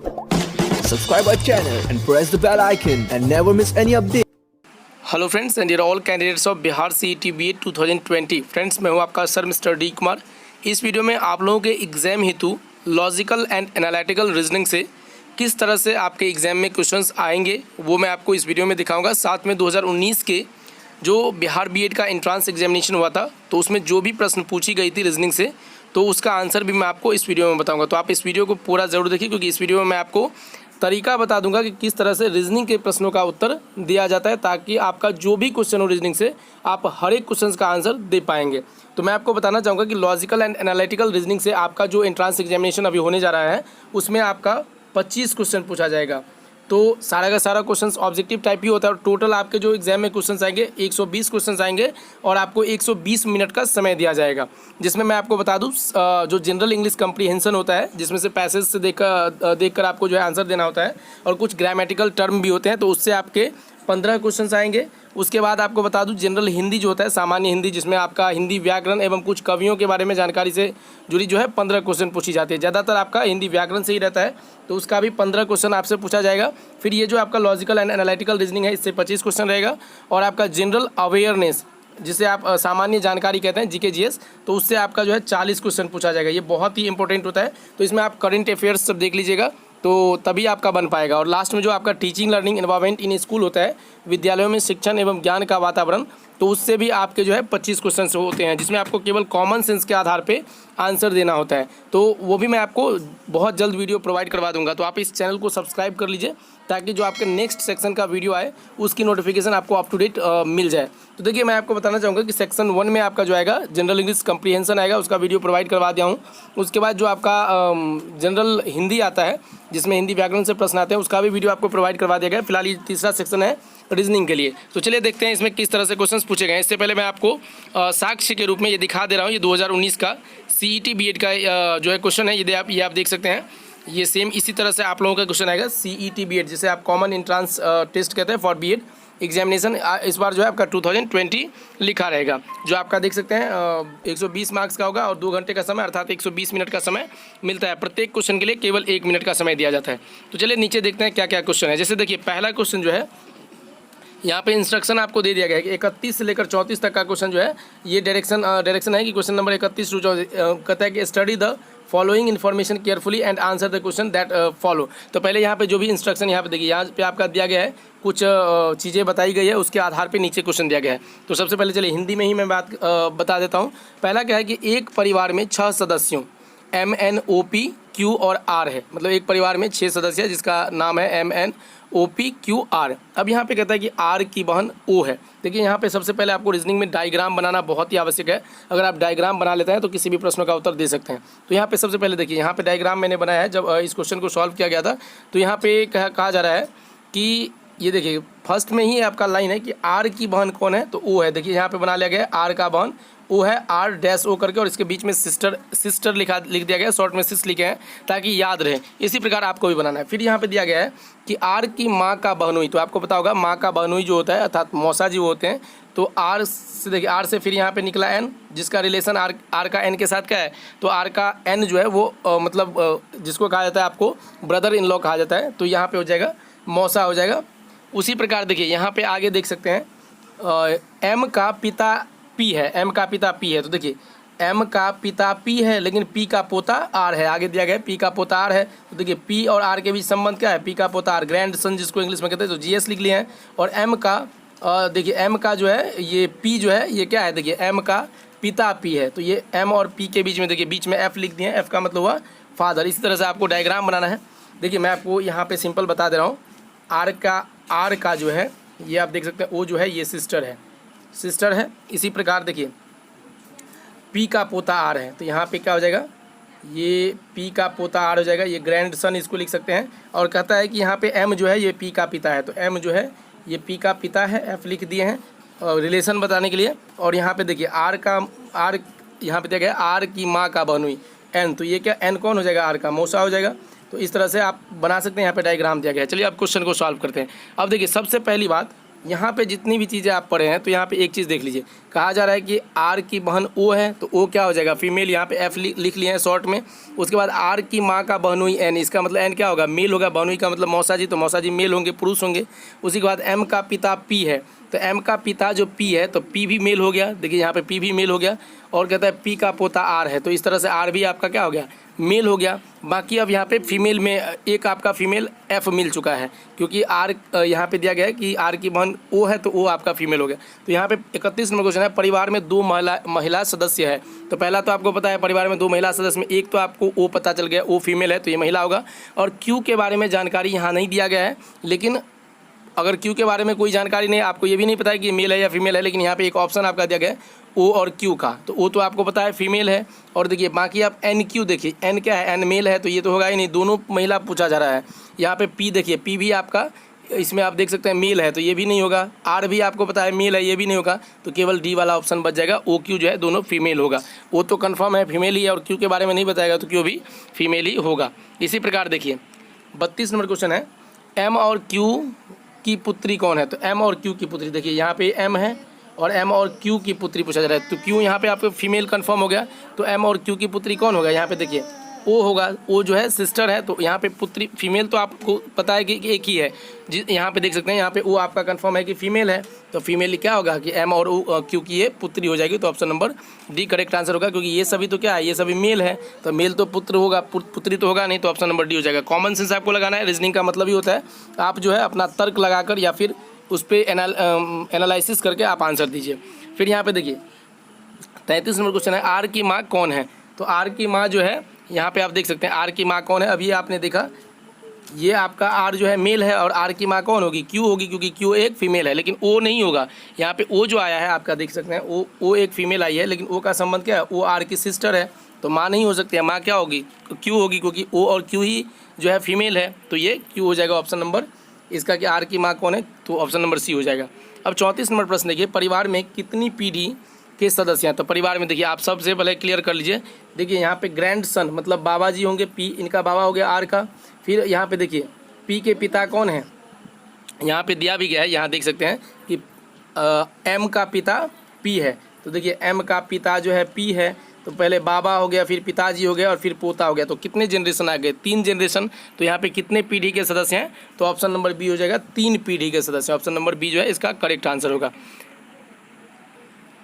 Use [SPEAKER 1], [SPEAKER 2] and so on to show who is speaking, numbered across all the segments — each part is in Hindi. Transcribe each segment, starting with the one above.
[SPEAKER 1] Subscribe our channel and press the bell icon and never miss any update.
[SPEAKER 2] Hello friends and all candidates of Bihar CET BED 2020। Friends मैं हूं आपका सर मिस्टर डी कुमार। इस वीडियो में आप लोगों के एग्ज़ाम हेतु लॉजिकल एंड एनालिटिकल रीजनिंग से किस तरह से आपके एग्ज़ाम में क्वेश्चंस आएंगे वो मैं आपको इस वीडियो में दिखाऊंगा। साथ में 2019 के जो बिहार BED का एंट्रांस एग्जामिनेशन हुआ था तो उसमें जो भी प्रश्न पूछी गई थी रीजनिंग से तो उसका आंसर भी मैं आपको इस वीडियो में बताऊँगा। तो आप इस वीडियो को पूरा ज़रूर देखिए क्योंकि इस वीडियो में मैं आपको तरीका बता दूंगा कि किस तरह से रीजनिंग के प्रश्नों का उत्तर दिया जाता है ताकि आपका जो भी क्वेश्चन हो रीजनिंग से आप हर एक क्वेश्चन का आंसर दे पाएंगे। तो मैं आपको बताना चाहूँगा कि लॉजिकल एंड एनालिटिकल रीजनिंग से आपका जो एंट्रांस एग्जामिनेशन अभी होने जा रहा है उसमें आपका 25 क्वेश्चन पूछा जाएगा। तो सारा का सारा क्वेश्चंस ऑब्जेक्टिव टाइप ही होता है और टोटल आपके जो एग्जाम में क्वेश्चंस आएंगे 120 क्वेश्चन्स आएंगे और आपको 120 मिनट का समय दिया जाएगा। जिसमें मैं आपको बता दूं जो जनरल इंग्लिश कम्प्रीहेंशन होता है जिसमें से पैसेज से देखकर आपको जो है आंसर देना होता है और कुछ ग्रामेटिकल टर्म भी होते हैं तो उससे आपके 15 क्वेश्चंस आएंगे। उसके बाद आपको बता दूं जनरल हिंदी जो होता है सामान्य हिंदी जिसमें आपका हिंदी व्याकरण एवं कुछ कवियों के बारे में जानकारी से जुड़ी जो है 15 क्वेश्चन पूछी जाती है। ज़्यादातर आपका हिंदी व्याकरण से ही रहता है तो उसका भी 15 क्वेश्चन आपसे पूछा जाएगा। फिर ये जो आपका लॉजिकल एंड एनालिटिकल रीजनिंग है इससे 25 क्वेश्चन रहेगा और आपका जनरल अवेयरनेस जिसे आप सामान्य जानकारी कहते हैं GK GS तो उससे आपका जो है 40 क्वेश्चन पूछा जाएगा। ये बहुत ही इंपॉर्टेंट होता है तो इसमें आप करंट अफेयर्स सब देख लीजिएगा तो तभी आपका बन पाएगा। और लास्ट में जो आपका teaching learning environment in school होता है विद्यालयों में शिक्षण एवं ज्ञान का वातावरण तो उससे भी आपके जो है 25 क्वेश्चन होते हैं जिसमें आपको केवल कॉमन सेंस के आधार पे आंसर देना होता है। तो वो भी मैं आपको बहुत जल्द वीडियो प्रोवाइड करवा दूंगा। तो आप इस चैनल को सब्सक्राइब कर लीजिए ताकि जो आपके नेक्स्ट सेक्शन का वीडियो आए उसकी नोटिफिकेशन आपको अप टू डेट मिल जाए। तो देखिए मैं आपको बताना चाहूँगा कि सेक्शन 1 में आपका जो आएगा जनरल इंग्लिश कम्प्रीहेंशन आएगा उसका वीडियो प्रोवाइड करवा दिया हूँ। उसके बाद जो आपका जनरल हिंदी आता है जिसमें हिंदी व्याकरण से प्रश्न आते हैं उसका भी वीडियो आपको प्रोवाइड करवा दिया गया। फिलहाल ये तीसरा सेक्शन है रीजनिंग के लिए। तो चलिए देखते हैं इसमें किस तरह से क्वेश्चंस पूछे गए। इससे पहले मैं आपको साक्ष्य के रूप में ये दिखा दे रहा हूँ। ये 2019 का CET BED का जो है क्वेश्चन है ये आप देख सकते हैं। ये सेम इसी तरह से आप लोगों का क्वेश्चन आएगा CET BED जिसे आप कॉमन एंट्रांस टेस्ट कहते हैं फॉर BED एग्जामिनेशन। इस बार जो है आपका 2020 लिखा रहेगा जो आपका देख सकते हैं 120 मार्क्स का होगा और 2 घंटे का समय अर्थात 120 मिनट का समय मिलता है। प्रत्येक क्वेश्चन के लिए केवल 1 मिनट का समय दिया जाता है। तो चलिए नीचे देखते हैं क्या क्या क्वेश्चन है। जैसे देखिए पहला क्वेश्चन जो है यहाँ पे इंस्ट्रक्शन आपको दे दिया गया है कि 31 से लेकर 34 तक का क्वेश्चन जो है ये डायरेक्शन है कि क्वेश्चन नंबर 31 टू 34 कहता है कि study the following information carefully and answer the question that follow. तो पहले यहाँ पे जो भी इंस्ट्रक्शन यहाँ पे देखिए यहाँ पे आपका दिया गया है कुछ चीज़ें बताई गई है उसके आधार पे नीचे क्वेश्चन दिया गया है। तो सबसे पहले चलिए हिंदी में ही मैं बता देता हूँ। पहला क्या है कि एक परिवार में 6 सदस्यों MNOP Q और R है। मतलब एक परिवार में 6 सदस्य है जिसका नाम है MNOP Q R। अब यहाँ पे कहता है कि R की बहन O है। देखिए यहाँ पे सबसे पहले आपको रीजनिंग में डायग्राम बनाना बहुत ही आवश्यक है। अगर आप डायग्राम बना लेते हैं तो किसी भी प्रश्न का उत्तर दे सकते हैं। तो यहाँ पे सबसे पहले देखिए यहाँ पे डायग्राम मैंने बनाया है जब इस क्वेश्चन को सॉल्व किया गया था। तो यहाँ पे कहा जा रहा है कि ये देखिए फर्स्ट में ही आपका लाइन है कि R की बहन कौन है तो O है। देखिए यहाँ पे बना लिया गया है R का बहन O है R-O करके और इसके बीच में सिस्टर लिख दिया गया है। शॉर्ट में सिस लिखे हैं ताकि याद रहे। इसी प्रकार आपको भी बनाना है। फिर यहाँ पे दिया गया है कि R की माँ का बहनोई। तो आपको पता होगा माँ का बहनोई जो होता है अर्थात मौसा जी होते हैं। तो R से देखिए R से फिर यहाँ पे निकला N जिसका रिलेशन R का N के साथ क्या है तो R का N जो है वो जिसको कहा जाता है आपको ब्रदर इन लॉ कहा जाता है। तो यहाँ पे हो जाएगा मौसा हो जाएगा। उसी प्रकार देखिए यहाँ पे आगे देख सकते हैं M का पिता P है। M का पिता P है। तो देखिए M का पिता P है लेकिन P का पोता R है। आगे दिया गया है P का पोता R है। तो देखिए P और R के बीच संबंध क्या है P का पोता R ग्रैंड सन जिसको इंग्लिश में कहते हैं। तो GS लिख लिए हैं। और M का देखिए M का जो है ये P जो है ये क्या है देखिए M का पिता P है। तो ये M और P के बीच में देखिए बीच में F लिख दिए हैं। F का मतलब हुआ फादर। इसी तरह से आपको डायग्राम बनाना है। देखिए मैं आपको यहाँ पे सिंपल बता दे रहा हूँ। R का जो है ये आप देख सकते हैं O जो है ये सिस्टर है। इसी प्रकार देखिए P का पोता R है। तो यहाँ पे क्या हो जाएगा ये P का पोता R हो जाएगा। ये ग्रैंड सन इसको लिख सकते हैं। और कहता है कि यहाँ पे M जो है ये P का पिता है। तो M जो है ये P का पिता है। F लिख दिए हैं और रिलेशन बताने के लिए। और यहाँ पे देखिए R यहाँ पे दिया गया R की माँ का बहनोई N। तो ये क्या N कौन हो जाएगा R का मौसा हो जाएगा। तो इस तरह से आप बना सकते हैं। यहाँ पे डायग्राम दिया गया है। चलिए अब क्वेश्चन को सॉल्व करते हैं। अब देखिए सबसे पहली बात यहाँ पे जितनी भी चीज़ें आप पढ़े हैं तो यहाँ पे एक चीज़ देख लीजिए, कहा जा रहा है कि आर की बहन ओ है तो ओ क्या हो जाएगा फीमेल, यहाँ पे एफ लिख लिए हैं शॉर्ट में। उसके बाद आर की माँ का बहनोई एन, इसका मतलब एन क्या होगा, मेल होगा, बहनोई का मतलब मौसा जी, तो मौसा जी मेल होंगे, पुरुष होंगे। उसी के बाद एम का पिता पी है तो एम का पिता जो पी है तो पी भी मेल हो गया, देखिए यहाँ पे पी भी मेल हो गया। और कहता है पी का पोता आर है तो इस तरह से आर भी आपका क्या हो गया, मेल हो गया। बाकी अब यहाँ पे फीमेल में एक आपका फीमेल एफ मिल चुका है, क्योंकि आर यहाँ पे दिया गया है कि आर की बहन ओ है तो ओ आपका फीमेल हो गया। तो यहाँ पे 31 नंबर क्वेश्चन है, परिवार में 2 महिला सदस्य है। तो पहला तो आपको पता है परिवार में 2 महिला सदस्य में एक तो आपको ओ पता चल गया, ओ फीमेल है तो ये महिला होगा। और क्यू के बारे में जानकारी यहाँ नहीं दिया गया है, लेकिन अगर क्यू के बारे में कोई जानकारी नहीं, आपको ये भी नहीं पता है कि मेल है या फीमेल है, लेकिन यहाँ पे एक ऑप्शन आपका दिया गया है ओ और क्यू का, तो ओ तो आपको पता है फीमेल है। और देखिए बाकी आप एन क्यू देखिए, एन क्या है, एन मेल है तो ये तो होगा ही नहीं, दोनों महिला पूछा जा रहा है। यहाँ पे पी देखिए, पी भी आपका इसमें आप देख सकते हैं मेल है तो ये भी नहीं होगा। आर भी आपको पता है मेल है, ये भी नहीं होगा। तो केवल डी वाला ऑप्शन बच जाएगा, ओ क्यू जो है दोनों फीमेल होगा। ओ तो कन्फर्म है फीमेल ही है, और क्यू के बारे में नहीं बताएगा तो क्यू भी फीमेल ही होगा। इसी प्रकार देखिए 32 नंबर क्वेश्चन है, एम और क्यू की पुत्री कौन है। तो एम और क्यू की पुत्री, देखिए यहाँ पे एम है और एम और क्यू की पुत्री पूछा जा रहा है। तो क्यू यहाँ पे आपको फीमेल कंफर्म हो गया, तो एम और क्यू की पुत्री कौन होगा, यहाँ पे देखिए ओ होगा, ओ जो है सिस्टर है तो यहाँ पे पुत्री फीमेल तो आपको पता है कि एक ही है। यहाँ पे देख सकते हैं, यहाँ पे ओ आपका कंफर्म है कि फीमेल है, तो फीमेल क्या होगा कि एम और क्यू की ये पुत्री हो जाएगी। तो option number D correct answer होगा, क्योंकि ये सभी तो क्या है, ये सभी मेल है तो मेल तो पुत्र होगा, पुत्री तो होगा नहीं, तो ऑप्शन नंबर डी हो जाएगा। कॉमन सेंस आपको लगाना है, रीजनिंग का मतलब ही होता है आप जो है अपना तर्क लगाकर या फिर उस पर एनालिसिस करके आप आंसर दीजिए। फिर यहाँ पे देखिए 33 नंबर क्वेश्चन है, आर की माँ कौन है। तो आर की माँ जो है यहाँ पे आप देख सकते हैं आर की माँ कौन है। अभी आपने देखा ये आपका आर जो है मेल है और आर की माँ कौन होगी, क्यू होगी, क्योंकि क्यू एक फीमेल है, लेकिन ओ नहीं होगा। यहाँ पे ओ जो आया है आपका देख सकते हैं ओ एक फीमेल आई है, लेकिन ओ का संबंध क्या है, ओ आर की सिस्टर है तो माँ नहीं हो सकती है, माँ क्या होगी, क्यू होगी, क्योंकि ओ और क्यू ही जो है फीमेल है तो ये क्यू हो जाएगा ऑप्शन नंबर इसका कि आर की माँ कौन है, तो ऑप्शन नंबर सी हो जाएगा। अब 34 नंबर प्रश्न देखिए, परिवार में कितनी पीढ़ी के सदस्य हैं। तो परिवार में देखिए आप सबसे पहले क्लियर कर लीजिए, देखिए यहाँ पे ग्रैंड सन मतलब बाबा जी होंगे, पी इनका बाबा हो गया आर का। फिर यहाँ पे देखिए पी के पिता कौन है, यहाँ पे दिया भी गया है, यहाँ देख सकते हैं कि एम का पिता पी है। तो देखिए एम का पिता जो है पी है, तो पहले बाबा हो गया, फिर पिताजी हो गया और फिर पोता हो गया। तो कितने जनरेशन आ गए, 3 जनरेशन। तो यहाँ पे कितने पीढ़ी के सदस्य हैं, तो ऑप्शन नंबर बी हो जाएगा, 3 पीढ़ी के सदस्य। ऑप्शन नंबर बी जो है इसका करेक्ट आंसर होगा।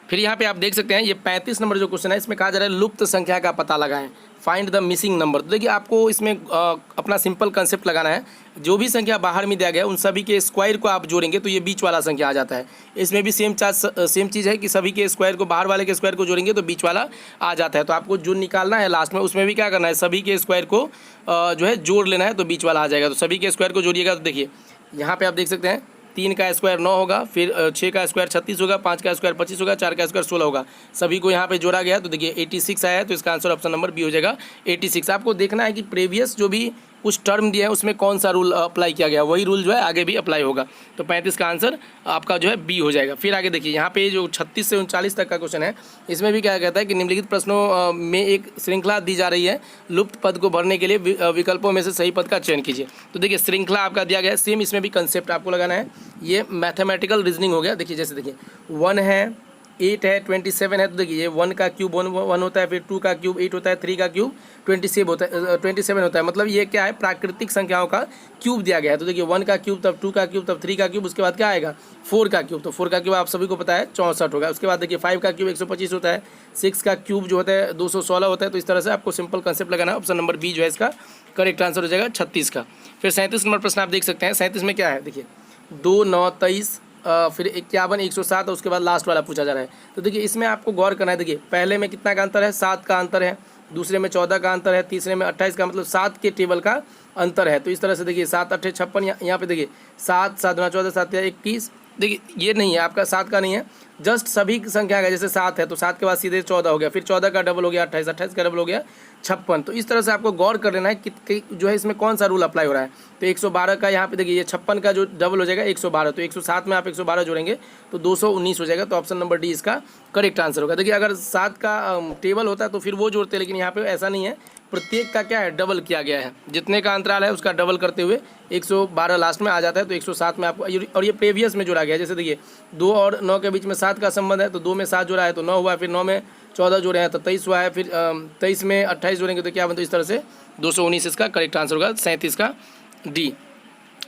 [SPEAKER 2] फिर यहाँ पे आप देख सकते हैं ये 35 नंबर जो क्वेश्चन है, इसमें कहा जा रहा है लुप्त संख्या का पता लगाएं, फाइंड द मिसिंग नंबर। तो देखिए आपको इसमें अपना सिंपल कंसेप्ट लगाना है, जो भी संख्या बाहर में दिया गया उन सभी के स्क्वायर को आप जोड़ेंगे तो ये बीच वाला संख्या आ जाता है। इसमें भी सेम चीज़ है कि सभी के स्क्वायर को बाहर वाले के स्क्वायर को जोड़ेंगे तो बीच वाला आ जाता है। तो आपको जो निकालना है लास्ट में उसमें भी क्या करना है, सभी के स्क्वायर को जो है जोड़ लेना है तो बीच वाला आ जाएगा। तो सभी के स्क्वायर को जोड़िएगा तो देखिए यहाँ पर आप देख सकते हैं 3 का स्क्वायर 9 होगा, फिर 6 का स्क्वायर 36 होगा, 5 का स्क्वायर 25 होगा, 4 का स्क्वायर 16 होगा। सभी को यहाँ पे जोड़ा गया तो देखिए 86 आया है, तो इसका आंसर ऑप्शन नंबर बी हो जाएगा 86। आपको देखना है कि प्रीवियस जो भी कुछ टर्म दिया है उसमें कौन सा रूल अप्लाई किया गया, वही रूल जो है आगे भी अप्लाई होगा। तो 35 का आंसर आपका जो है बी हो जाएगा। फिर आगे देखिए यहाँ पे जो 36 से 39 तक का क्वेश्चन है, इसमें भी क्या कहता है कि निम्नलिखित प्रश्नों में एक श्रृंखला दी जा रही है, लुप्त पद को भरने के लिए विकल्पों में से सही पद का चयन कीजिए। तो देखिए श्रृंखला आपका दिया गया है, सेम इसमें भी कंसेप्ट आपको लगाना है। ये मैथमेटिकल रीजनिंग हो गया। देखिए जैसे देखिए 1 है, 8 है, 27 है, तो देखिए ये 1 का क्यूब 1 होता है, फिर 2 का क्यूब 8 होता है, 3 का क्यूब 27 होता है। मतलब ये क्या है, प्राकृतिक संख्याओं का क्यूब दिया गया है। तो देखिए 1 का क्यूब, तब 2 का क्यूब, तब 3 का क्यूब, उसके बाद क्या आएगा 4 का क्यूब। तो 4 का क्यूब आप सभी को पता है 64 होगा। उसके बाद देखिए 5 का क्यूब 125 होता है, 6 का क्यूब जो होता है 216 होता है। तो इस तरह से आपको सिंपल कंसेप्ट लगाना है। ऑप्शन नंबर बी जो है इसका करेक्ट आंसर हो जाएगा 36 का। फिर 37 नंबर प्रश्न आप देख सकते हैं, 37 में क्या है देखिए 2, 9, 23, फिर 51, 107 और उसके बाद लास्ट वाला पूछा जा रहा है। तो देखिए इसमें आपको गौर करना है। देखिए पहले में कितना का अंतर है, 7 का अंतर है, दूसरे में 14 का अंतर है, तीसरे में 28 का, मतलब 7 के टेबल का अंतर है। तो इस तरह से देखिए 7 8 56, यहाँ पे देखिए 7 7 9 14 7 21, देखिए ये नहीं है आपका 7 का नहीं है, जस्ट सभी संख्या का, जैसे 7 है तो 7 के बाद सीधे 14 हो गया, फिर 14 का डबल हो गया 28, 28 का डबल हो गया 56। तो इस तरह से आपको गौर कर लेना है कि जो है इसमें कौन सा रूल अप्लाई हो रहा है। तो 112 का यहाँ पे देखिए ये 56 का जो डबल हो जाएगा 112, तो 107 में आप 112 जोड़ेंगे तो 219 हो जाएगा। तो ऑप्शन नंबर डी इसका करेक्ट आंसर होगा। देखिए अगर 7 का टेबल होता है तो फिर वो जोड़ते हैं, लेकिन यहाँ पे ऐसा नहीं है, प्रत्येक का क्या है, डबल किया गया है। जितने का अंतराल है उसका डबल करते हुए 112 लास्ट में आ जाता है, तो 107 में आपको, और ये प्रीवियस में जोड़ा गया है। जैसे देखिए 2 और 9 के बीच में 7 का संबंध है, तो 2 में 7 जोड़ा है तो 9 हुआ, फिर 9 में 14 जोड़े हैं तो 23 हुआ है, फिर 23 में 28 जोड़ेंगे तो क्या बनता है, इस तरह से 219 इसका करेक्ट आंसर होगा, 37 का डी।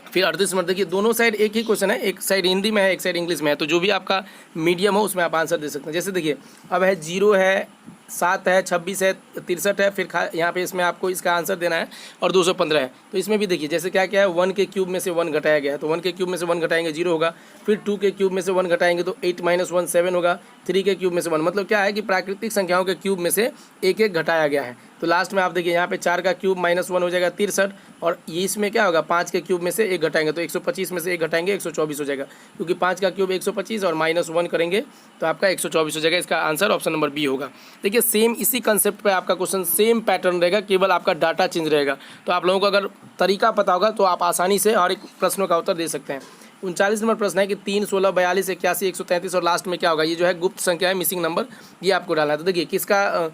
[SPEAKER 2] फिर 38 नंबर देखिए, दोनों साइड एक ही क्वेश्चन है, एक साइड हिंदी में है, एक साइड इंग्लिश में है, तो जो भी आपका मीडियम हो उसमें आप आंसर दे सकते हैं। जैसे देखिए अब है 0 है, 7 है, 26 है, 63 है, फिर यहाँ पे इसमें आपको इसका आंसर देना है, और 215 है। तो इसमें भी देखिए जैसे क्या क्या है, 1 के क्यूब में से 1 घटाया गया है, तो 1 के क्यूब में से 1 घटाएंगे 0 होगा, फिर 2 के क्यूब में से 1 घटाएंगे तो 8 - 1 7 होगा, 3 के क्यूब में से 1, मतलब क्या है कि प्राकृतिक संख्याओं के क्यूब में से एक एक घटाया गया है। तो लास्ट में आप देखिए यहाँ पे 4 का क्यूब -1 हो जाएगा 63, और ये इसमें क्या होगा, 5 के क्यूब में से 1 घटाएंगे तो 125 में से 1 घटाएंगे 124 हो जाएगा, क्योंकि 5 का क्यूब 125 और -1 करेंगे तो आपका 124 हो जाएगा। इसका आंसर ऑप्शन नंबर बी होगा। देखिए सेम इसी कंसेप्ट पे आपका क्वेश्चन, सेम पैटर्न रहेगा, केवल आपका डाटा चेंज रहेगा। तो आप लोगों को अगर तरीका पता होगा तो आप आसानी से हर एक प्रश्नों का उत्तर दे सकते हैं। 39 नंबर प्रश्न है कि 3, 16, 42, 81, 133 और लास्ट में क्या होगा, ये जो है गुप्त संख्या है, मिसिंग नंबर, ये आपको डालना है। तो देखिए किसका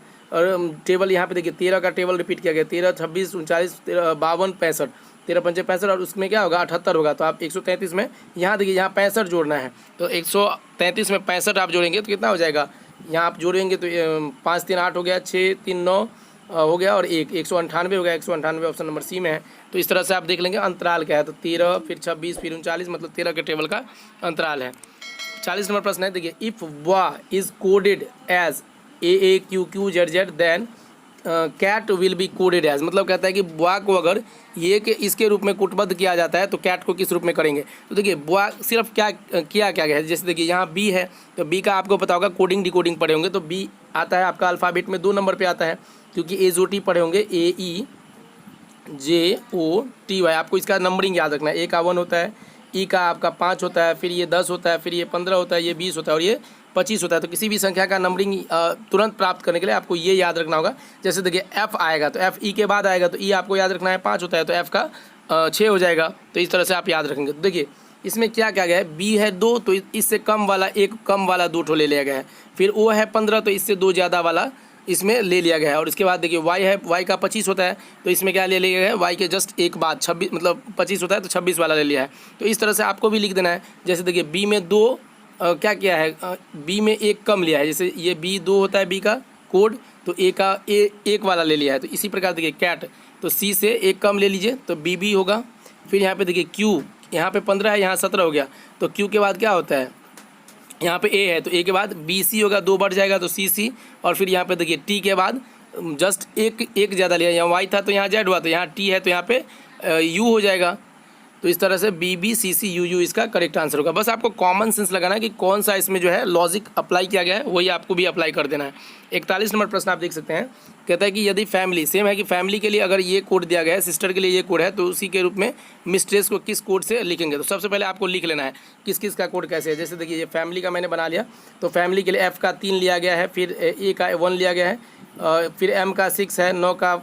[SPEAKER 2] टेबल यहाँ पे देखिए 13 का टेबल रिपीट किया गया, 13, 26, 39, 52, 65, 13 पंचे 65, और उसमें क्या होगा 78 होगा। तो आप 133 में यहाँ देखिए यहाँ 65 जोड़ना है, तो 133 में 65 आप जोड़ेंगे तो कितना हो जाएगा, यहाँ आप जोड़ेंगे तो 5, 3, 8 हो गया, 6, 3, 9 हो गया, और 198 हो गया, 198 ऑप्शन नंबर सी में है। तो इस तरह से आप देख लेंगे अंतराल क्या है, तो 13, फिर 26, फिर 39, मतलब 13 के टेबल का अंतराल है। 40 नंबर प्रश्न है देखिए, if war is coded as AAQQZZ then cat will be coded as, मतलब कहता है कि बुआ को अगर ये के इसके रूप में कूटबद्ध किया जाता है तो कैट को किस रूप में करेंगे। तो देखिए बुआ सिर्फ क्या किया क्या गया है, जैसे देखिए यहाँ बी है तो बी का आपको पता होगा कोडिंग डिकोडिंग पढ़े होंगे, तो बी आता है आपका अल्फ़ाबेट में 2 नंबर पे आता है, क्योंकि AZOT पढ़े होंगे, AEJOTY, आपको इसका नंबरिंग याद रखना है। ए का 1 होता है, ई का आपका 5 होता है, फिर ये 10 होता है, फिर ये 15 होता है, ये 20 होता है, और ये 25 होता है। तो किसी भी संख्या का नंबरिंग तुरंत प्राप्त करने के लिए आपको ये याद रखना होगा। जैसे देखिए एफ आएगा तो एफ ई के बाद आएगा, तो ई आपको याद रखना है 5 होता है, तो एफ का 6 हो जाएगा। तो इस तरह से आप याद रखेंगे। तो देखिए इसमें क्या क्या गया है, बी है 2 तो इससे कम वाला एक कम वाला 2 ठो ले लिया गया है, फिर ओ है 15 तो इससे 2 ज़्यादा वाला इसमें ले लिया गया है, और इसके बाद देखिए वाई है, वाई का 25 होता है तो इसमें क्या ले लिया गया है, वाई के जस्ट एक बाद 26, मतलब 25 होता है तो 26 वाला ले लिया है। तो इस तरह से आपको भी लिख देना है। जैसे देखिए बी में 2 क्या किया है, बी में एक कम लिया है, जैसे ये बी 2 होता है बी का कोड, तो ए का एक वाला ले लिया है। तो इसी प्रकार देखिए कैट, तो सी से एक कम ले लीजिए तो बी होगा। फिर यहाँ पे देखिए क्यू, यहाँ पे 15 है, यहाँ 17 हो गया, तो क्यू के बाद क्या होता है, यहाँ पे ए है तो ए के बाद BC होगा, 2 बढ़ जाएगा तो CC, और फिर यहाँ पे देखिए टी के बाद जस्ट एक ज़्यादा लिया, यहाँ वाई था तो यहाँ जेड हुआ, तो यहाँ टी है तो यहाँ पे यू हो जाएगा। तो इस तरह से BBCCUU इसका करेक्ट आंसर होगा। बस आपको कॉमन सेंस लगाना है कि कौन सा इसमें जो है लॉजिक अप्लाई किया गया है, वही आपको भी अप्लाई कर देना है। 41 नंबर प्रश्न आप देख सकते हैं, कहता है कि यदि फैमिली सेम है कि फैमिली के लिए अगर ये कोड दिया गया है, सिस्टर के लिए ये कोड है, तो उसी के रूप में मिस्ट्रेस को किस कोड से लिखेंगे। तो सबसे पहले आपको लिख लेना है किस किस का कोड कैसे है। जैसे देखिए ये फैमिली का मैंने बना लिया, तो फैमिली के लिए F का 3 लिया गया है, फिर A का 1 लिया गया है, फिर M का 6 है, 9 का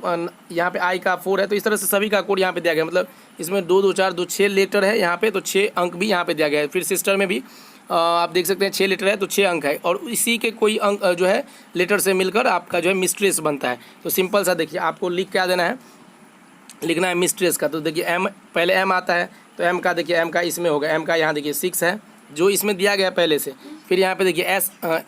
[SPEAKER 2] यहाँ पे I का 4 है। तो इस तरह से सभी का कोड यहाँ पे दिया गया है, मतलब इसमें 2 2 4 2 6 लेटर है यहाँ पे, तो 6 अंक भी यहाँ पे दिया गया है। फिर सिस्टर में भी आप देख सकते हैं 6 लेटर है तो 6 अंक है, और इसी के कोई अंक जो है लेटर से मिलकर आपका जो है मिस्ट्रेस बनता है। तो सिंपल सा देखिए आपको लिख क्या देना है, लिखना है मिस्ट्रेस का। तो देखिए M पहले M आता है, तो M का देखिए M का इसमें होगा, M का यहाँ देखिए 6 है जो इसमें दिया गया पहले से। फिर यहाँ पे देखिए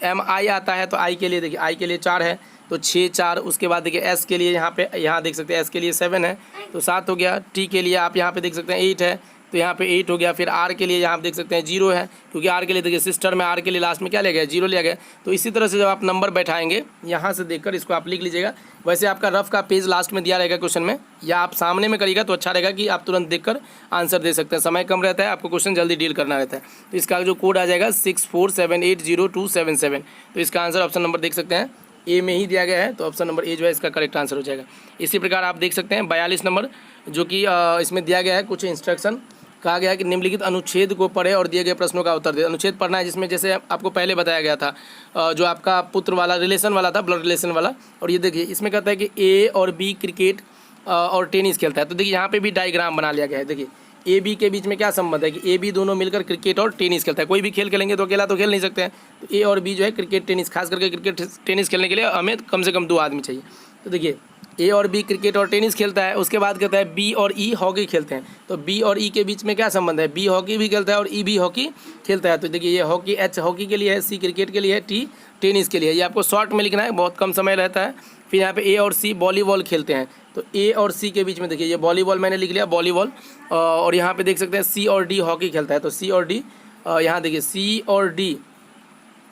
[SPEAKER 2] MI आता है, तो I के लिए देखिए I के लिए 4 है तो 6 4। उसके बाद देखिए S के लिए यहाँ देख सकते हैं S के लिए 7 है तो 7 हो गया। T के लिए आप यहाँ पे देख सकते हैं 8 है तो यहाँ पे 8 हो गया। फिर R के लिए यहाँ आप देख सकते हैं 0 है, क्योंकि R के लिए देखिए सिस्टर में R के लिए लास्ट में क्या लिया गया, 0 लिया गया। तो इसी तरह से जब आप नंबर बैठाएंगे यहाँ से देखकर इसको आप लिख लीजिएगा। वैसे आपका रफ का पेज लास्ट में दिया रहेगा क्वेश्चन में, या आप सामने में करिएगा तो अच्छा रहेगा कि आप तुरंत देखकर आंसर दे सकते हैं। समय कम रहता है, आपको क्वेश्चन जल्दी डील करना रहता है। तो इसका जो कोड आ जाएगा 64780277। तो इसका आंसर ऑप्शन नंबर देख सकते हैं ए में ही दिया गया है, तो ऑप्शन नंबर ए जो है इसका करेक्ट आंसर हो जाएगा। इसी प्रकार आप देख सकते हैं 42 नंबर जो कि इसमें दिया गया है कुछ इंस्ट्रक्शन। कहा गया है कि निम्नलिखित अनुच्छेद को पढ़े और दिए गए प्रश्नों का उत्तर दे। अनुच्छेद पढ़ना है जिसमें जैसे आपको पहले बताया गया था जो आपका पुत्र वाला रिलेशन वाला था, ब्लड रिलेशन वाला। और ये देखिए इसमें कहता है कि A और B क्रिकेट और टेनिस खेलता है। तो देखिए यहाँ पे भी डायग्राम बना लिया गया है। देखिए A B के बीच में क्या संबंध है कि A B दोनों मिलकर क्रिकेट और टेनिस खेलता है। कोई भी खेल खेलेंगे तो अकेला तो खेल नहीं सकते हैं, तो A और B जो है क्रिकेट टेनिस, खास करके क्रिकेट टेनिस खेलने के लिए हमें कम से कम 2 आदमी चाहिए। तो देखिए ए और बी क्रिकेट और टेनिस खेलता है, उसके बाद कहता है बी और ई हॉकी खेलते हैं। तो बी और ई के बीच में क्या संबंध है, बी हॉकी भी खेलता है और ई भी हॉकी खेलता है। तो देखिए ये हॉकी, एच हॉकी के लिए है, सी क्रिकेट के लिए है, टी टेनिस के लिए है। ये आपको शॉर्ट में लिखना है, बहुत कम समय रहता है। फिर यहाँ पे ए और सी वॉलीबॉल खेलते हैं। तो ए और सी के बीच में देखिए ये वॉलीबॉल मैंने लिख लिया, वॉलीबॉल। और यहाँ पे देख सकते हैं सी और डी हॉकी खेलता है। तो सी और डी, यहाँ देखिए सी और डी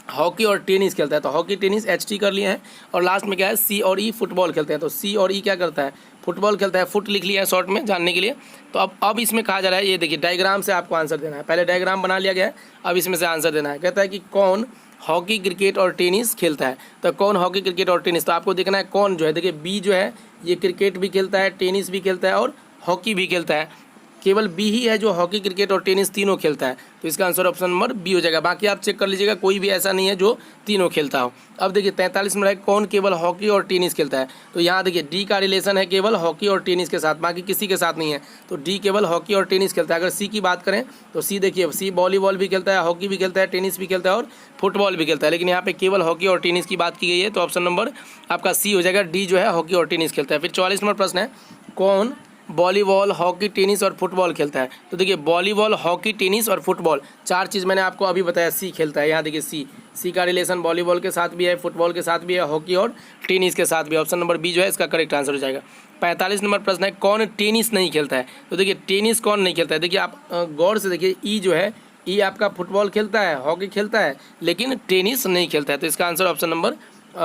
[SPEAKER 2] हॉकी और टेनिस खेलता है। तो हॉकी टेनिस एच टी कर लिए हैं। और लास्ट में क्या है, सी और ई फुटबॉल खेलते हैं। तो सी और ई क्या करता है, फुटबॉल खेलता है। फुट लिख लिया है शॉर्ट में जानने के लिए। तो अब इसमें कहा जा रहा है, ये देखिए डायग्राम से आपको आंसर देना है। पहले डायग्राम बना लिया गया है, अब इसमें से आंसर देना है। कहता है कि कौन हॉकी क्रिकेट और टेनिस खेलता है। तो कौन हॉकी क्रिकेट और टेनिस, तो आपको देखना है कौन जो है, देखिए बी जो है ये क्रिकेट भी खेलता है, टेनिस भी खेलता है और हॉकी भी खेलता है। केवल बी ही है जो हॉकी क्रिकेट और टेनिस तीनों खेलता है। तो इसका आंसर ऑप्शन नंबर बी हो जाएगा। बाकी आप चेक कर लीजिएगा, कोई भी ऐसा नहीं है जो तीनों खेलता हो। अब देखिए 43 में है कौन केवल हॉकी और टेनिस खेलता है। तो यहाँ देखिए डी का रिलेशन है केवल हॉकी और टेनिस के साथ, बाकी किसी के साथ नहीं है। तो डी केवल हॉकी और टेनिस खेलता है। अगर सी की बात करें तो सी देखिए, सी वॉलीबॉल भी खेलता है, हॉकी भी खेलता है, टेनिस भी खेलता है और फुटबॉल भी खेलता है। लेकिन यहाँ पे केवल हॉकी और टेनिस की बात की गई है। तो ऑप्शन नंबर आपका सी हो जाएगा, डी जो है हॉकी और टेनिस खेलता है। फिर 44 नंबर प्रश्न है, कौन वॉलीबॉल, हॉकी, टेनिस और फुटबॉल खेलता है। तो देखिए वॉलीबॉल, हॉकी, टेनिस और फुटबॉल, चार चीज़ मैंने आपको अभी बताया सी खेलता है। यहाँ देखिए सी का रिलेशन वॉलीबॉल के साथ भी है, फुटबॉल के साथ भी है, हॉकी और टेनिस के साथ भी। ऑप्शन नंबर बी जो है इसका करेक्ट आंसर हो जाएगा। 45 नंबर प्रश्न है, कौन टेनिस नहीं खेलता है। तो देखिए टेनिस कौन नहीं खेलता है, देखिए आप गौर से देखिए, ई जो है, ई आपका फुटबॉल खेलता है, हॉकी खेलता है, लेकिन टेनिस नहीं खेलता है। तो इसका आंसर ऑप्शन नंबर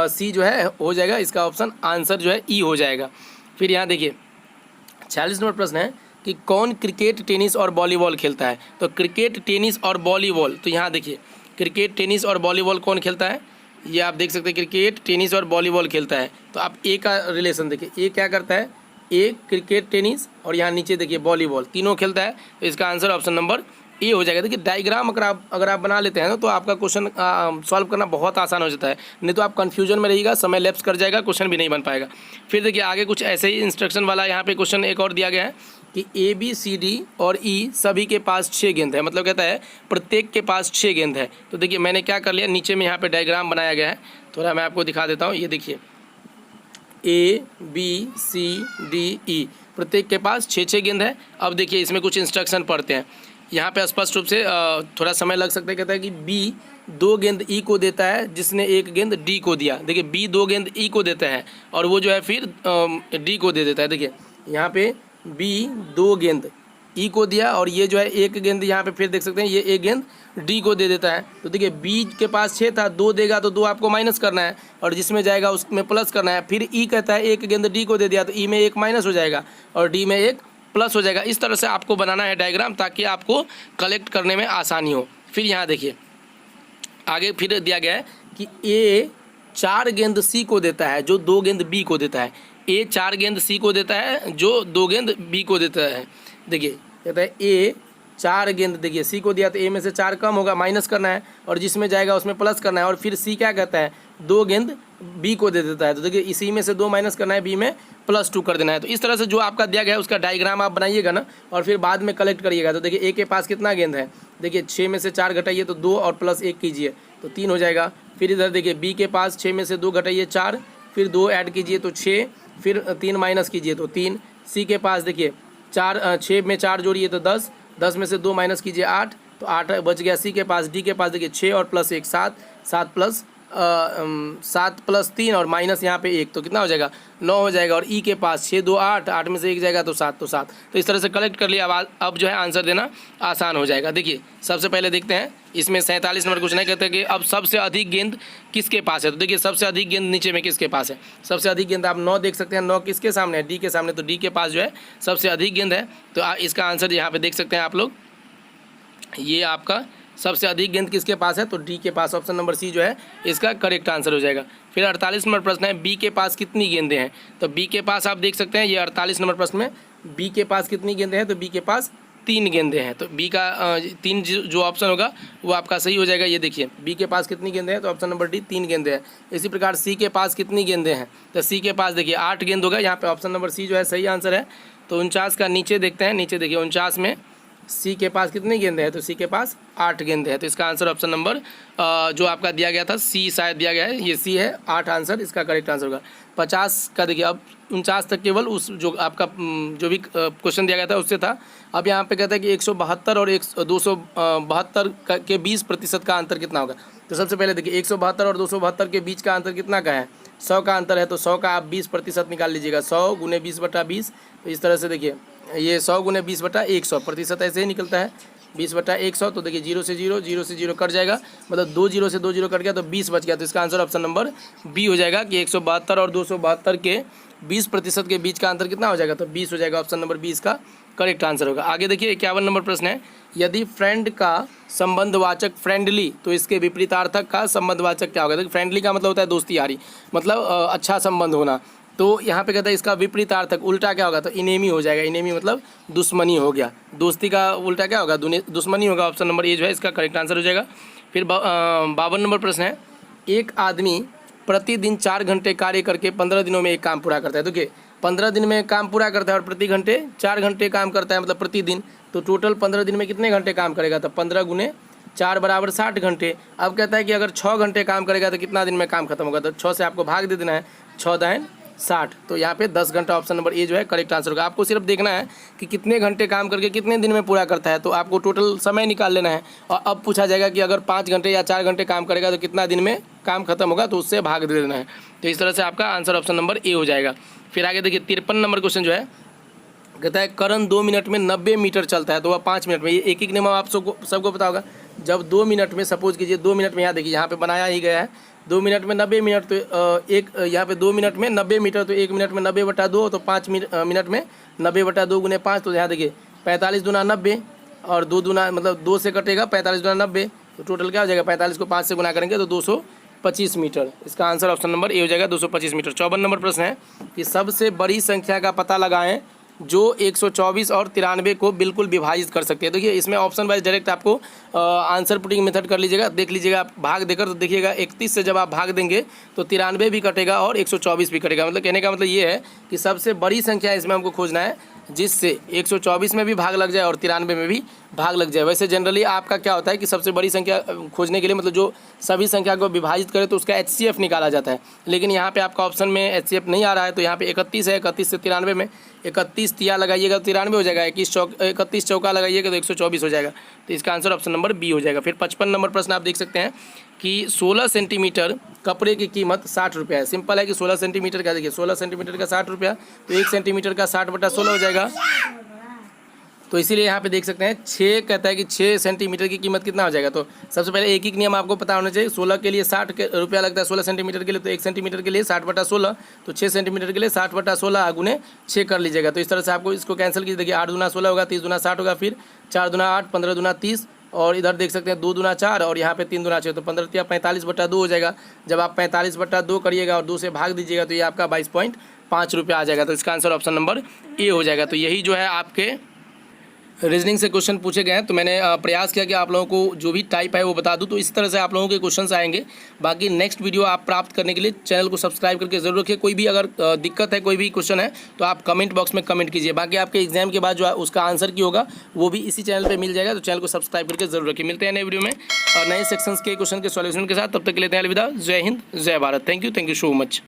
[SPEAKER 2] सी जो है हो जाएगा। इसका ऑप्शन आंसर जो है ई हो जाएगा। फिर यहाँ देखिए 46 नंबर प्रश्न है कि कौन क्रिकेट, टेनिस और वॉलीबॉल खेलता है। तो क्रिकेट, टेनिस और वॉलीबॉल, तो यहाँ देखिए क्रिकेट, टेनिस और वॉलीबॉल कौन खेलता है, ये आप देख सकते हैं क्रिकेट, टेनिस और वॉलीबॉल खेलता है। तो आप ए का रिलेशन देखिए, ए क्या करता है, ए क्रिकेट, टेनिस और यहाँ नीचे देखिए वॉलीबॉल, तीनों खेलता है। तो इसका आंसर ऑप्शन नंबर ए हो जाएगा। देखिए डायग्राम अगर आप बना लेते हैं ना तो आपका क्वेश्चन सॉल्व करना बहुत आसान हो जाता है, नहीं तो आप कंफ्यूजन में रहिएगा, समय लैप्स कर जाएगा, क्वेश्चन भी नहीं बन पाएगा। फिर देखिए आगे कुछ ऐसे ही इंस्ट्रक्शन वाला यहाँ पे क्वेश्चन एक और दिया गया है कि ए, बी, सी, डी और ई सभी के पास 6 गेंद है। मतलब कहता है प्रत्येक के पास 6 गेंद है। तो देखिए मैंने क्या कर लिया, नीचे में यहाँ पे डायग्राम बनाया गया है, थोड़ा मैं आपको दिखा देता हूँ। ये देखिए ए, बी, सी, डी, ई, प्रत्येक के पास 6 गेंद है। अब देखिए इसमें कुछ इंस्ट्रक्शन पढ़ते हैं। यहाँ पे स्पष्ट रूप से थोड़ा समय लग सकता है। कहता है कि बी 2 गेंद ई को देता है जिसने 1 गेंद डी को दिया। देखिए बी 2 गेंद ई को देता है और वो जो है फिर डी को दे देता है। देखिए यहाँ पे बी 2 गेंद ई को दिया और ये जो है 1 गेंद यहाँ पे फिर देख सकते हैं ये 1 गेंद डी को दे देता है। तो देखिए बी के पास 6 था, 2 देगा तो 2 आपको माइनस करना है और जिसमें जाएगा उसमें प्लस करना है। फिर ई कहता है 1 गेंद डी को दे दिया तो ई में 1 माइनस हो जाएगा और डी में 1 प्लस हो जाएगा। इस तरह से आपको बनाना है डायग्राम ताकि आपको कलेक्ट करने में आसानी हो। फिर यहाँ देखिए आगे फिर दिया गया है कि ए 4 गेंद सी को देता है जो 2 गेंद बी को देता है। ए 4 गेंद सी को देता है जो 2 गेंद बी को देता है। देखिए कहता है ए 4 गेंद, देखिए सी को दिया तो ए में से 4 कम होगा, माइनस करना है और जिसमें जाएगा उसमें प्लस करना है। और फिर सी क्या कहता है 2 गेंद बी को दे देता है। तो देखिए इसी में से 2 माइनस करना है, बी में +2 कर देना है। तो इस तरह से जो आपका दिया गया है उसका डायग्राम आप बनाइएगा ना और फिर बाद में कलेक्ट करिएगा। तो देखिए ए के पास कितना गेंद है, देखिए 6 में से 4 घटाइए तो 2 और +1 कीजिए तो 3 हो जाएगा। फिर इधर देखिए बी के पास 6 में से 2 घटाइए 4, फिर 2 ऐड कीजिए तो 6, फिर 3 माइनस कीजिए तो 3। सी के पास देखिए 6 में 4 जोड़िए तो 10, 10 में से 2 माइनस कीजिए 8 तो 8 बच गया सी के पास। डी के पास देखिए 6 और +1 7, 7 + 3 और माइनस यहाँ पे 1 तो कितना हो जाएगा 9 हो जाएगा। और ई के पास 6 2 8, 8 में से 1 जाएगा तो 7 तो 7। तो इस तरह से कलेक्ट कर लिया। अब जो है आंसर देना आसान हो जाएगा। देखिए सबसे पहले देखते हैं इसमें 47 नंबर क्वेश्चन है, कहते हैं कि अब सबसे अधिक गेंद किसके पास है। तो देखिए सबसे अधिक गेंद नीचे में किसके पास है, सबसे अधिक गेंद आप 9 देख सकते हैं। 9 किसके सामने है, डी के सामने। तो डी के पास जो है सबसे अधिक गेंद है। तो इसका आंसर यहाँ पे देख सकते हैं आप लोग, ये आपका सबसे अधिक गेंद किसके पास है तो डी के पास। ऑप्शन नंबर सी जो है इसका करेक्ट आंसर हो जाएगा। फिर 48 नंबर प्रश्न है बी के पास कितनी गेंदें हैं। तो बी के पास आप देख सकते हैं ये 48 नंबर प्रश्न में बी के पास कितनी गेंदें हैं, तो बी के पास 3 गेंदें हैं। तो बी का 3 जो ऑप्शन होगा वो आपका सही हो जाएगा। ये देखिए बी के पास कितनी गेंदें हैं तो ऑप्शन नंबर डी 3 गेंदें हैं। इसी प्रकार सी के पास कितनी गेंदें हैं तो सी के पास देखिए 8 गेंद होगा। यहाँ पे ऑप्शन नंबर सी जो है सही आंसर है। तो 49 का नीचे देखते हैं, नीचे देखिए 49 में सी के पास कितने गेंदे हैं, तो सी के पास 8 गेंदे हैं। तो इसका आंसर ऑप्शन नंबर जो आपका दिया गया था सी शायद दिया गया है, ये सी है, 8 आंसर इसका करेक्ट आंसर होगा। 50 का देखिए, अब 49 तक केवल उस जो आपका जो भी क्वेश्चन दिया गया था उससे था। अब यहाँ पे कहता है कि 172 और 272 के 20% का अंतर कितना होगा। तो सबसे पहले देखिए 172 और 272 के बीच का अंतर कितना का है, 100 का अंतर है। तो 100 का आप 20% निकाल लीजिएगा, 100 गुने 20/20। तो इस तरह से देखिए ये 100 गुने 20/100 प्रतिशत ऐसे ही निकलता है, 20/100। तो देखिए 0 से 0, 0 से 0 कट जाएगा, मतलब 2 0 से 2 0 कट गया तो 20 बच गया। तो इसका आंसर ऑप्शन नंबर बी हो जाएगा कि 172 और 272 के 20% के बीच का अंतर कितना हो जाएगा, तो 20 हो जाएगा। ऑप्शन नंबर बी इसका करेक्ट आंसर होगा। आगे देखिए 51 नंबर प्रश्न है, यदि फ्रेंड का संबंधवाचक फ्रेंडली तो इसके विपरीतार्थक का संबंधवाचक क्या होगा। देखिए फ्रेंडली का मतलब होता है दोस्ती यारी, मतलब अच्छा संबंध होना। तो यहाँ पे कहता है इसका विपरीतार्थक उल्टा क्या होगा, तो इनेमी हो जाएगा। इनेमी मतलब दुश्मनी हो गया, दोस्ती का उल्टा क्या होगा, दुश्मनी होगा। ऑप्शन नंबर ए जो है इसका करेक्ट आंसर हो जाएगा। फिर 52 नंबर प्रश्न है, एक आदमी प्रतिदिन 4 घंटे कार्य करके 15 दिनों में एक काम पूरा करता है। देखिए 15 दिन में काम पूरा करता है और प्रति घंटे 4 घंटे काम करता है, मतलब प्रतिदिन। तो टोटल 15 दिन में कितने घंटे काम करेगा, तो 15 गुने 4 बराबर 60 घंटे। अब कहता है कि अगर 6 घंटे काम करेगा तो कितना दिन में काम खत्म होगा, तो 6 से आपको भाग दे देना है, 6 दाएं 60। तो यहाँ पे 10 घंटा ऑप्शन नंबर ए जो है करेक्ट आंसर होगा। आपको सिर्फ देखना है कि कितने घंटे काम करके कितने दिन में पूरा करता है, तो आपको टोटल समय निकाल लेना है। और अब पूछा जाएगा कि अगर 5 घंटे या 4 घंटे काम करेगा तो कितना दिन में काम खत्म होगा, तो उससे भाग दे देना है। तो इस तरह से आपका आंसर ऑप्शन नंबर ए हो जाएगा। फिर आगे देखिए 53 नंबर क्वेश्चन जो है, कहता है करण 2 मिनट में 90 मीटर चलता है तो वह 5 मिनट में, ये एक नियम आप सबको पता होगा। जब 2 मिनट में, सपोज कीजिए 2 मिनट में, यहाँ देखिए यहाँ पे बनाया ही गया है 2 मिनट में 90 मिनट, तो यहाँ पे 2 मिनट में 90 मीटर, तो 1 मिनट में 90/2, तो 5 मिनट में 90/2 गुने 5। तो यहाँ देखिए 45 दूना 90 और 2 दूना मतलब 2 से कटेगा 45 दूना 90, तो टोटल क्या हो जाएगा, 45 को 5 से गुना करेंगे तो 225 मीटर। इसका आंसर ऑप्शन नंबर ए हो जाएगा, 225 मीटर। 54 नंबर प्रश्न है कि सबसे बड़ी संख्या का पता लगाएं जो 124 और 93 को बिल्कुल विभाजित कर सकते हैं। देखिए इसमें ऑप्शन वाइज डायरेक्ट आपको आंसर पुटिंग मेथड कर लीजिएगा, देख लीजिएगा आप भाग देकर, तो देखिएगा 31 से जब आप भाग देंगे तो 93 भी कटेगा और 124 भी कटेगा। मतलब कहने का मतलब ये है कि सबसे बड़ी संख्या इसमें हमको खोजना है जिससे 124 में भी भाग लग जाए और 93 में भी भाग लग जाए। वैसे जनरली आपका क्या होता है कि सबसे बड़ी संख्या खोजने के लिए मतलब जो सभी संख्या को विभाजित करे तो उसका HCF निकाला जाता है, लेकिन यहाँ पे आपका ऑप्शन में HCF नहीं आ रहा है। तो यहाँ पे 31 है, 31 से 93 में 31 तिया लगाइएगा तो 93 हो जाएगा, 31 चौका लगाइएगा तो 124 हो जाएगा। तो इसका आंसर ऑप्शन नंबर बी हो जाएगा। फिर 55 नंबर प्रश्न आप देख सकते हैं कि 16 सेंटीमीटर कपड़े की कीमत 60 रुपया है। सिंपल है कि 16 सेंटीमीटर का, देखिए 16 सेंटीमीटर का 60 रुपया, तो 1 सेंटीमीटर का 60/16 हो जाएगा। तो इसीलिए यहाँ पे देख सकते हैं 6 कहता है कि 6 सेंटीमीटर की कीमत कितना हो जाएगा। तो सबसे पहले एक नियम आपको पता होना चाहिए, 16 के लिए 60 रुपया लगता है 16 सेंटीमीटर के लिए, तो 1 सेंटीमीटर के लिए 60/16, तो 6 सेंटीमीटर के लिए 60/16 गुने 6 कर लीजिएगा। तो इस तरह से आपको इसको कैंसिल कीजिए, देखिए 8 दूना 16 होगा, 30 दूना 60 होगा, फिर 4 दूना 8, 15 दूना 30, और इधर देख सकते हैं 2 दूना 4 और यहाँ पे 3 दूना 6, तो 15 तिया 45/2 हो जाएगा। जब आप 45/2 करिएगा और 2 से भाग दीजिएगा तो ये आपका 22.5 रुपया आ जाएगा। तो इसका आंसर ऑप्शन नंबर ए हो जाएगा। तो यही जो है आपके रीजनिंग से क्वेश्चन पूछे गए हैं। तो मैंने प्रयास किया कि आप लोगों को जो भी टाइप है वो बता दूं। तो इस तरह से आप लोगों के क्वेश्चंस आएंगे। बाकी नेक्स्ट वीडियो आप प्राप्त करने के लिए चैनल को सब्सक्राइब करके जरूर रखिए। कोई भी अगर दिक्कत है, कोई भी क्वेश्चन है तो आप कमेंट बॉक्स में कमेंट कीजिए। बाकी आपके एग्जाम के बाद जो है उसका आंसर की होगा वो भी इसी चैनल पर मिल जाएगा। तो चैनल को सब्सक्राइब करके जरूर रखिए। मिलते हैं नए वीडियो में और नए सेक्शंस के क्वेश्चन के सॉल्यूशन के साथ। तब तक के लिए अलविदा। जय हिंद, जय Bharat. Thank you so much.